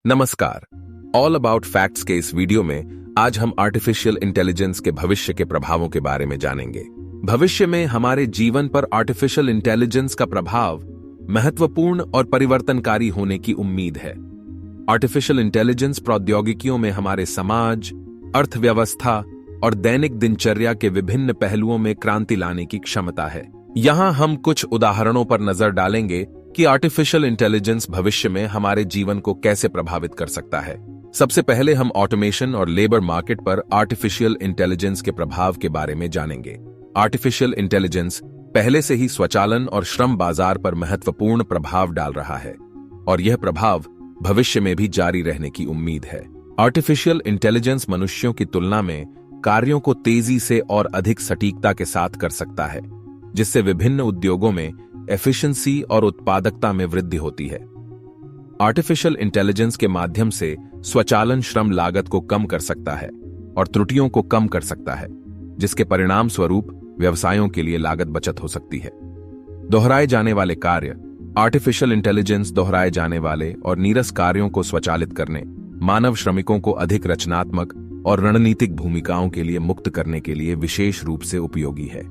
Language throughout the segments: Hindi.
नमस्कार। ऑल अबाउट फैक्ट्स के इस वीडियो में आज हम आर्टिफिशियल इंटेलिजेंस के भविष्य के प्रभावों के बारे में जानेंगे। भविष्य में हमारे जीवन पर आर्टिफिशियल इंटेलिजेंस का प्रभाव महत्वपूर्ण और परिवर्तनकारी होने की उम्मीद है। आर्टिफिशियल इंटेलिजेंस प्रौद्योगिकियों में हमारे समाज, अर्थव्यवस्था और दैनिक दिनचर्या के विभिन्न पहलुओं में क्रांति लाने की क्षमता है। यहां हम कुछ उदाहरणों पर नजर डालेंगे कि आर्टिफिशियल इंटेलिजेंस भविष्य में हमारे जीवन को कैसे प्रभावित कर सकता है। सबसे पहले हम ऑटोमेशन और लेबर मार्केट पर आर्टिफिशियल इंटेलिजेंस के प्रभाव के बारे में जानेंगे। आर्टिफिशियल इंटेलिजेंस पहले से ही स्वचालन और श्रम बाजार पर महत्वपूर्ण प्रभाव डाल रहा है और यह प्रभाव भविष्य में भी जारी रहने की उम्मीद है। आर्टिफिशियल इंटेलिजेंस मनुष्यों की तुलना में कार्यों को तेजी से और अधिक सटीकता के साथ कर सकता है, जिससे विभिन्न उद्योगों में एफिशिएंसी और उत्पादकता में वृद्धि होती है। आर्टिफिशियल इंटेलिजेंस के माध्यम से स्वचालन श्रम लागत को कम कर सकता है और त्रुटियों को कम कर सकता है, जिसके परिणाम स्वरूप व्यवसायों के लिए लागत बचत हो सकती है। दोहराए जाने वाले कार्य। आर्टिफिशियल इंटेलिजेंस दोहराए जाने वाले और नीरस कार्यों को स्वचालित करने, मानव श्रमिकों को अधिक रचनात्मक और रणनीतिक भूमिकाओं के लिए मुक्त करने के लिए विशेष रूप से उपयोगी है।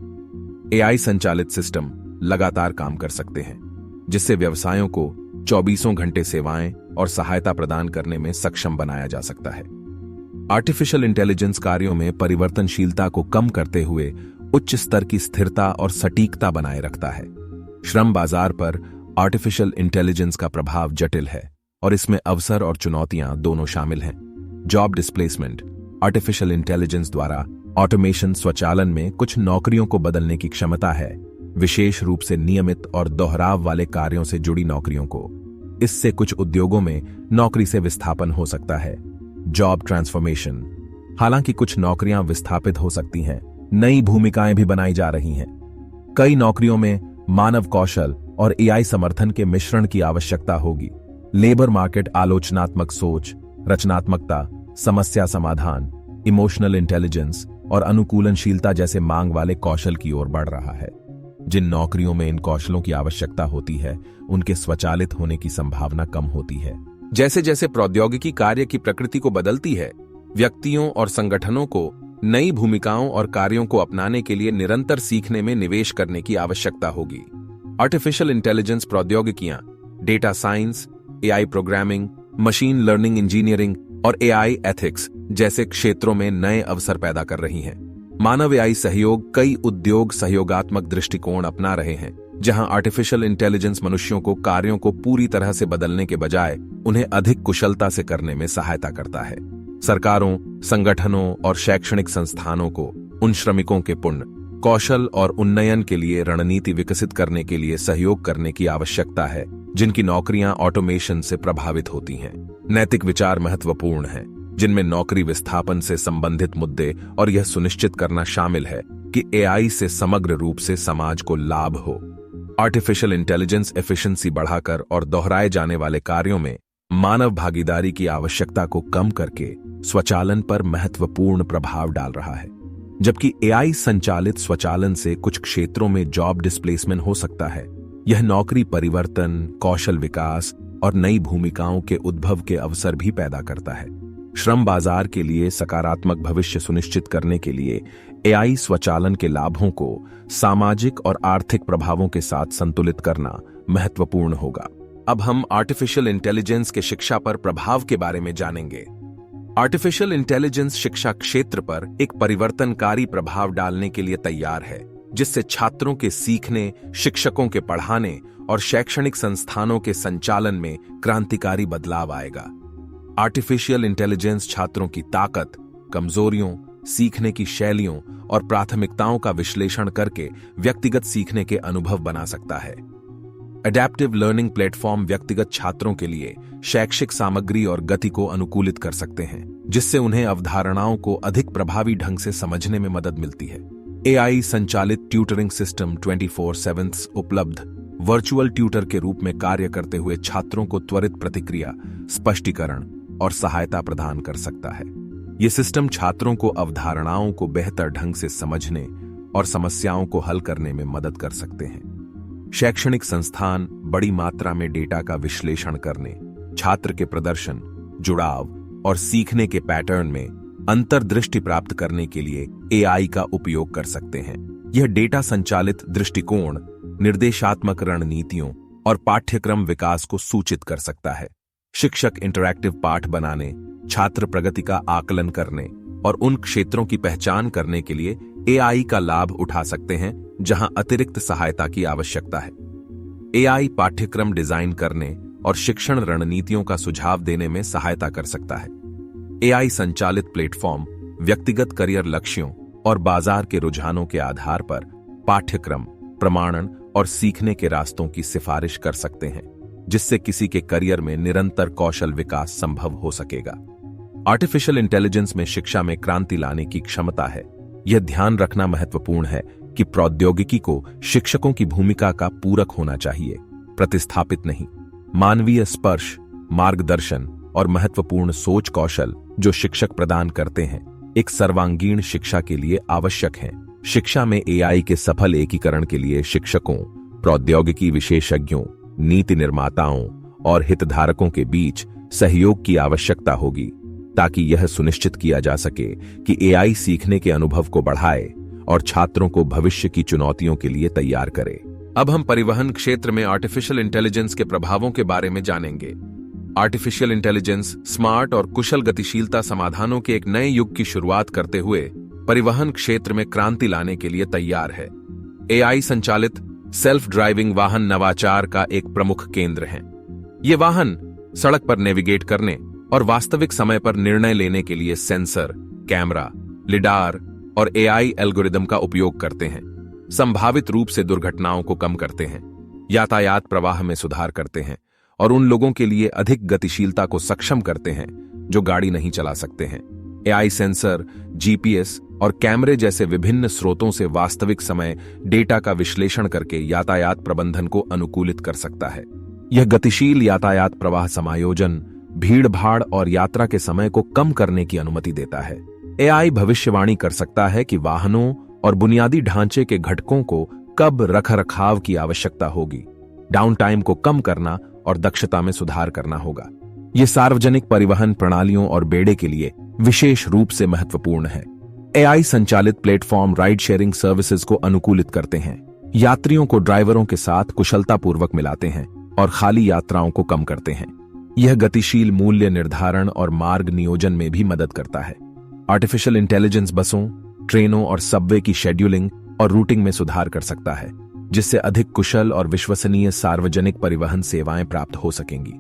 एआई संचालित सिस्टम लगातार काम कर सकते हैं, जिससे व्यवसायों को 24 घंटे सेवाएं और सहायता प्रदान करने में सक्षम बनाया जा सकता है। आर्टिफिशियल इंटेलिजेंस कार्यों में परिवर्तनशीलता को कम करते हुए उच्च स्तर की स्थिरता और सटीकता बनाए रखता है। श्रम बाजार पर आर्टिफिशियल इंटेलिजेंस का प्रभाव जटिल है और इसमें अवसर और चुनौतियां दोनों शामिल हैं। Job displacement. आर्टिफिशियल इंटेलिजेंस द्वारा ऑटोमेशन स्वचालन में कुछ नौकरियों को बदलने की क्षमता है, विशेष रूप से नियमित और दोहराव वाले कार्यों से जुड़ी नौकरियों को। इससे कुछ उद्योगों में नौकरी से विस्थापन हो सकता है। Job transformation. हालांकि कुछ नौकरियां विस्थापित हो सकती हैं, नई भूमिकाएं भी बनाई जा रही हैं। कई नौकरियों में मानव कौशल और एआई समर्थन के मिश्रण की आवश्यकता होगी। लेबर मार्केट आलोचनात्मक सोच, रचनात्मकता, समस्या समाधान, इमोशनल इंटेलिजेंस और अनुकूलनशीलता जैसे मांग वाले कौशल की ओर बढ़ रहा है। जिन नौकरियों में इन कौशलों की आवश्यकता होती है, उनके स्वचालित होने की संभावना कम होती है। जैसे जैसे प्रौद्योगिकी कार्य की प्रकृति को बदलती है, व्यक्तियों और संगठनों को नई भूमिकाओं और कार्यों को अपनाने के लिए निरंतर सीखने में निवेश करने की आवश्यकता होगी। आर्टिफिशियल इंटेलिजेंस प्रौद्योगिकियां data science, AI programming, machine learning engineering और एआई एथिक्स जैसे क्षेत्रों में नए अवसर पैदा कर रही हैं। मानव एआई सहयोग। कई उद्योग सहयोगात्मक दृष्टिकोण अपना रहे हैं, जहां आर्टिफिशियल इंटेलिजेंस मनुष्यों को कार्यों को पूरी तरह से बदलने के बजाय उन्हें अधिक कुशलता से करने में सहायता करता है। सरकारों, संगठनों और शैक्षणिक संस्थानों को उन श्रमिकों के पुण्य, कौशल और उन्नयन के लिए रणनीति विकसित करने के लिए सहयोग करने की आवश्यकता है, जिनकी नौकरियां ऑटोमेशन से प्रभावित होती हैं। नैतिक विचार महत्वपूर्ण हैं, जिनमें नौकरी विस्थापन से संबंधित मुद्दे और यह सुनिश्चित करना शामिल है कि एआई से समग्र रूप से समाज को लाभ हो। आर्टिफिशियल इंटेलिजेंस एफिशिएंसी बढ़ाकर और दोहराए जाने वाले कार्यों में मानव भागीदारी की आवश्यकता को कम करके स्वचालन पर महत्वपूर्ण प्रभाव डाल रहा है। जबकि एआई संचालित स्वचालन से कुछ क्षेत्रों में जॉब डिस्प्लेसमेंट हो सकता है, यह नौकरी परिवर्तन, कौशल विकास और नई भूमिकाओं के उद्भव के अवसर भी पैदा करता है। श्रम बाजार के लिए सकारात्मक भविष्य सुनिश्चित करने के लिए एआई स्वचालन के लाभों को सामाजिक और आर्थिक प्रभावों के साथ संतुलित करना महत्वपूर्ण होगा। अब हम आर्टिफिशियल इंटेलिजेंस के शिक्षा पर प्रभाव के बारे में जानेंगे। आर्टिफिशियल इंटेलिजेंस शिक्षा क्षेत्र पर एक परिवर्तनकारी प्रभाव डालने के लिए तैयार है, जिससे छात्रों के सीखने, शिक्षकों के पढ़ाने और शैक्षणिक संस्थानों के संचालन में क्रांतिकारी बदलाव आएगा। आर्टिफिशियल इंटेलिजेंस छात्रों की ताकत, कमजोरियों, सीखने की शैलियों और प्राथमिकताओं का विश्लेषण करके व्यक्तिगत सीखने के अनुभव बना सकता है। एडैप्टिव लर्निंग प्लेटफॉर्म व्यक्तिगत छात्रों के लिए शैक्षिक सामग्री और गति को अनुकूलित कर सकते हैं, जिससे उन्हें अवधारणाओं को अधिक प्रभावी ढंग से समझने में मदद मिलती है। एआई संचालित ट्यूटरिंग सिस्टम 24/7 उपलब्ध वर्चुअल ट्यूटर के रूप में कार्य करते हुए छात्रों को त्वरित प्रतिक्रिया, स्पष्टीकरण और सहायता प्रदान कर सकता है। यह सिस्टम छात्रों को अवधारणाओं को बेहतर ढंग से समझने और समस्याओं को हल करने में मदद कर सकते हैं। शैक्षणिक संस्थान बड़ी मात्रा में डेटा का विश्लेषण करने, छात्र के प्रदर्शन जुड़ाव और सीखने के पैटर्न में अंतर्दृष्टि प्राप्त करने के लिए एआई का उपयोग कर सकते हैं। यह डेटा संचालित दृष्टिकोण, निर्देशात्मक रणनीतियों और पाठ्यक्रम विकास को सूचित कर सकता है। शिक्षक इंटरैक्टिव पाठ बनाने, छात्र प्रगति का आकलन करने और उन क्षेत्रों की पहचान करने के लिए एआई का लाभ उठा सकते हैं जहां अतिरिक्त सहायता की आवश्यकता है। एआई पाठ्यक्रम डिजाइन करने और शिक्षण रणनीतियों का सुझाव देने में सहायता कर सकता है। एआई संचालित प्लेटफॉर्म व्यक्तिगत करियर लक्ष्यों और बाजार के रुझानों के आधार पर पाठ्यक्रम, प्रमाणन और सीखने के रास्तों की सिफारिश कर सकते हैं, जिससे किसी के करियर में निरंतर कौशल विकास संभव हो सकेगा। आर्टिफिशियल इंटेलिजेंस में शिक्षा में क्रांति लाने की क्षमता है। यह ध्यान रखना महत्वपूर्ण है कि प्रौद्योगिकी को शिक्षकों की भूमिका का पूरक होना चाहिए, प्रतिस्थापित नहीं। मानवीय स्पर्श, मार्गदर्शन और महत्वपूर्ण सोच कौशल जो शिक्षक प्रदान करते हैं, एक सर्वांगीण शिक्षा के लिए आवश्यक हैं। शिक्षा में एआई के सफल एकीकरण के लिए शिक्षकों, प्रौद्योगिकी विशेषज्ञों, नीति निर्माताओं और हितधारकों के बीच सहयोग की आवश्यकता होगी, ताकि यह सुनिश्चित किया जा सके कि एआई सीखने के अनुभव को बढ़ाए और छात्रों को भविष्य की चुनौतियों के लिए तैयार करे। अब हम परिवहन क्षेत्र में आर्टिफिशियल इंटेलिजेंस के प्रभावों के बारे में जानेंगे। आर्टिफिशियल इंटेलिजेंस स्मार्ट और कुशल गतिशीलता समाधानों के एक नए युग की शुरुआत करते हुए परिवहन क्षेत्र में क्रांति लाने के लिए तैयार है। एआई संचालित सेल्फ ड्राइविंग वाहन नवाचार का एक प्रमुख केंद्र है। ये वाहन सड़क पर नेविगेट करने और वास्तविक समय पर निर्णय लेने के लिए सेंसर, कैमरा, लिडार और एआई एल्गोरिदम का उपयोग करते हैं। संभावित रूप से दुर्घटनाओं को कम करते हैं, यातायात प्रवाह में सुधार करते हैं और उन लोगों के लिए अधिक गतिशीलता को सक्षम करते हैं जो गाड़ी नहीं चला सकते हैं। एआई सेंसर, जीपीएस और कैमरे जैसे विभिन्न स्रोतों से वास्तविक समय डेटा का विश्लेषण करके यातायात प्रबंधन को अनुकूलित कर सकता है। यह गतिशील यातायात प्रवाह समायोजन, भीड़-भाड़ और यात्रा के समय को कम करने की अनुमति देता है। एआई भविष्यवाणी कर सकता है कि वाहनों और बुनियादी ढांचे के घटकों को कब रखरखाव की आवश्यकता होगी, डाउन टाइम को कम करना और दक्षता में सुधार करना होगा। ये सार्वजनिक परिवहन प्रणालियों और बेड़े के लिए विशेष रूप से महत्वपूर्ण है। एआई संचालित प्लेटफॉर्म राइड शेयरिंग सर्विसेज को अनुकूलित करते हैं, यात्रियों को ड्राइवरों के साथ कुशलतापूर्वक मिलाते हैं और खाली यात्राओं को कम करते हैं। यह गतिशील मूल्य निर्धारण और मार्ग नियोजन में भी मदद करता है। आर्टिफिशियल इंटेलिजेंस बसों, ट्रेनों और सबवे की शेड्यूलिंग और रूटिंग में सुधार कर सकता है, जिससे अधिक कुशल और विश्वसनीय सार्वजनिक परिवहन सेवाएं प्राप्त हो सकेंगी।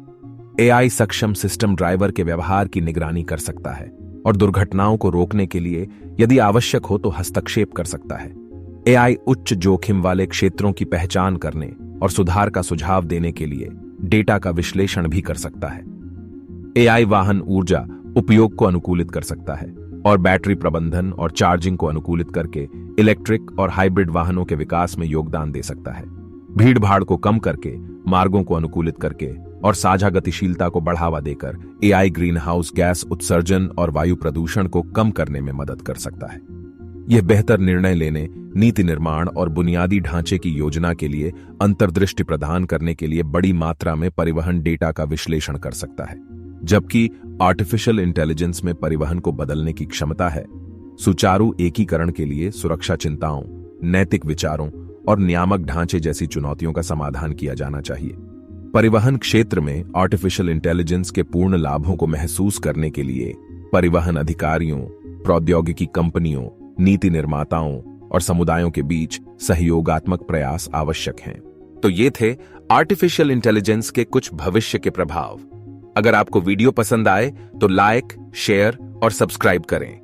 एआई सक्षम सिस्टम ड्राइवर के व्यवहार की निगरानी कर सकता है और दुर्घटनाओं को रोकने के लिए यदि आवश्यक हो तो हस्तक्षेप कर सकता है। एआई उच्च जोखिम वाले क्षेत्रों की पहचान करने और सुधार का सुझाव देने के लिए डेटा का विश्लेषण भी कर सकता है। एआई वाहन ऊर्जा उपयोग को अनुकूलित कर सकता है और बैटरी प्रबंधन और चार्जिंग को अनुकूलित करके इलेक्ट्रिक और हाइब्रिड वाहनों के विकास में योगदान दे सकता है। भीड़ भाड़ को कम करके, मार्गों को अनुकूलित करके और साझा गतिशीलता को बढ़ावा देकर एआई ग्रीन हाउस गैस उत्सर्जन और वायु प्रदूषण को कम करने में मदद कर सकता है। यह बेहतर निर्णय लेने, नीति निर्माण और बुनियादी ढांचे की योजना के लिए अंतर्दृष्टि प्रदान करने के लिए बड़ी मात्रा में परिवहन डेटा का विश्लेषण कर सकता है। जबकि आर्टिफिशियल इंटेलिजेंस में परिवहन को बदलने की क्षमता है, सुचारू एकीकरण के लिए सुरक्षा चिंताओं, नैतिक विचारों और नियामक ढांचे जैसी चुनौतियों का समाधान किया जाना चाहिए। परिवहन क्षेत्र में आर्टिफिशियल इंटेलिजेंस के पूर्ण लाभों को महसूस करने के लिए परिवहन अधिकारियों, प्रौद्योगिकी कंपनियों, नीति निर्माताओं और समुदायों के बीच सहयोगात्मक प्रयास आवश्यक हैं। तो ये थे आर्टिफिशियल इंटेलिजेंस के कुछ भविष्य के प्रभाव। अगर आपको वीडियो पसंद आए तो लाइक, शेयर और सब्सक्राइब करें।